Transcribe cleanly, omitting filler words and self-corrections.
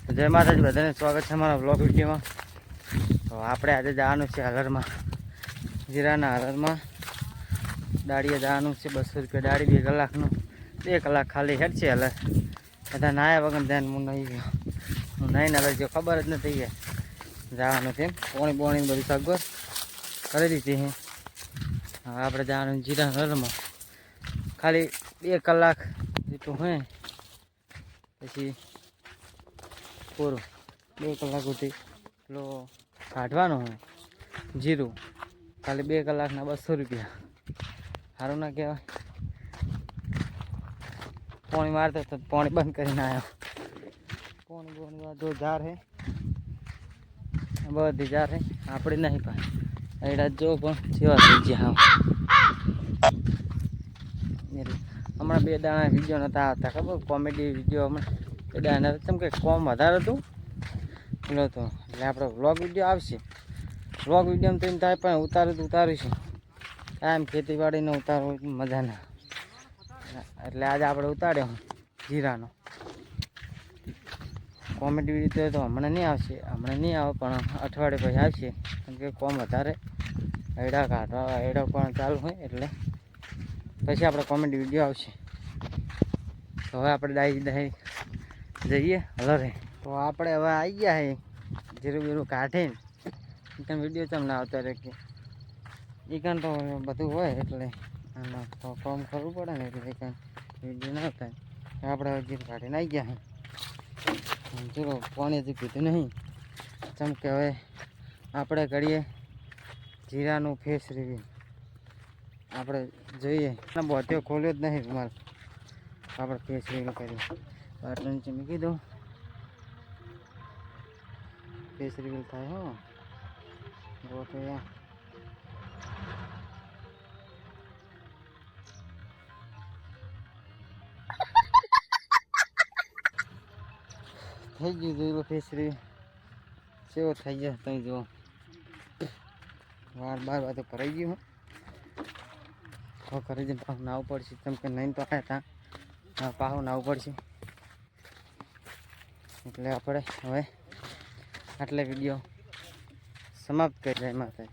જય માતાજી, બધાને સ્વાગત છે અમારા બ્લોગ વિડીયોમાં. તો આપણે આજે જવાનું છે હલરમાં, જીરાના હલરમાં દાડીએ જવાનું છે. 200 રૂપિયા દાડી, 2 કલાકનું. 2 કલાક ખાલી હેડ છે હલર. બધા નાયા વગર ધ્યાન હું નહીં ગયો. હું નહીં હલર જો ખબર જ નથી કે જવાનું છે. પોણી બધી સગવડ કરી દીધી છે. હવે આપણે જવાનું જીરાના હલરમાં. ખાલી 2 કલાક જેટલું હોય પછી પૂરું. 2 કલાક સુધી પેલો કાઢવાનો હોય જીરું. ખાલી 2 કલાકના 200 રૂપિયા. સારું ના કહેવાય? પાણી મારતો તો પાણી બંધ કરીને આવ્યો. પાણી જો ઝાર હે, બધી ઝાર હે. આપણે નહીં પણ એડા જો પણ જેવા થઈ ગયા. હમણાં 2 દાણા વિડીયો નહોતા આવતા, ખબર? કોમેડી વિડીયો હમણાં 2 દાણા કેમ કે કોમ વધારે હતું પેલો હતો. એટલે આપણો વ્લોગ વિડીયો આવશે. વ્લોગ વિડીયોમાં તો એમ થાય પણ ઉતારીશું. કાયમ ખેતીવાડીનો ઉતારવો મજા ના. એટલે આજે આપણે ઉતાર્યો જીરાનો કોમેડી વિડીયો. તો હમણાં નહીં આવશે, હમણાં નહીં આવે પણ અઠવાડિયે પછી આવશે. કેમ કે કોમ વધારે એડા કાઢવા એડા પણ ચાલુ હોય એટલે પછી આપણે કોમેડી વિડીયો આવશે. તો હવે આપણે દાઈ જઈએ હલરે. તો આપણે હવે આવી ગયા હે જીરું બીરું કાઢીને. એકન વિડીયો ચમ ના આવતા રહે કે એકન તો બધું હોય એટલે તો કામ કરવું પડે ને, એટલે એકન વિડીયો ના આવતા. આપણે હવે જીરું કાઢીને આવી ગયા હે. ચલો પાણી હજી પીધું નહીં. ચમ કે હવે આપણે કરીએ જીરાનું ફેસ રિવ્યુ. આપણે જોઈએ બોત્યો ખોલ્યો જ નહીં રૂમાલ. આપણે ફેસ રિવ્યુ કરીએ. આટલું નીચે મૂકી દઉં. ફેસ રિવ્યુ થાય હો બોત્યો. થઈ ગયું જોઈ લો ફેસ રિવ્યુ કેવો થઈ જાય. તમે જુઓ બાર બધું ભરાઈ ગયું. કરી દે પાછું નાવું પડશે. કેમ કે નહીં તો આવ્યા હતા, પાછું નાવું પડશે. એટલે આપણે હવે આટલે વિડીયો સમાપ્ત કરી જાય માતા.